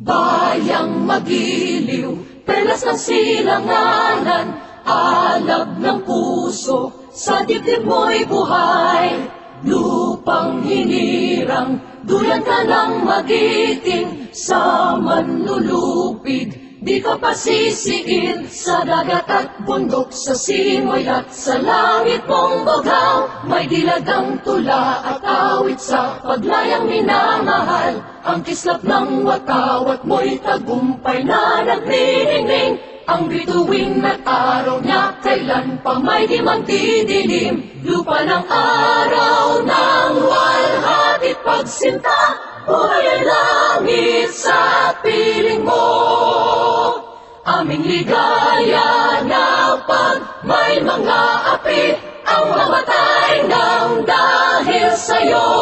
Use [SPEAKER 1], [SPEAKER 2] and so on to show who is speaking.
[SPEAKER 1] Bayang magiliw, perlas ng silanganan, alab ng puso, sa dibdib mo'y buhay. Lupang hinirang, duyan ka ng magiting, sa manlulupig, di ka pasisiin. Sa dagat at bundok, sa simoy at sa langit mong bagaw, may dilagang tula at awit sa paglayang minamahal. Ang kislap ng watawat mo'y tagumpay na nagniningning. Ang bituin at araw niya kailan pa may di magdidilim. Lupa ng araw ng walhati pagsinta, buhay ay langit sa piling mo. Aming ligaya na pag may mga api, ang mamatay ng dahil sa'yo.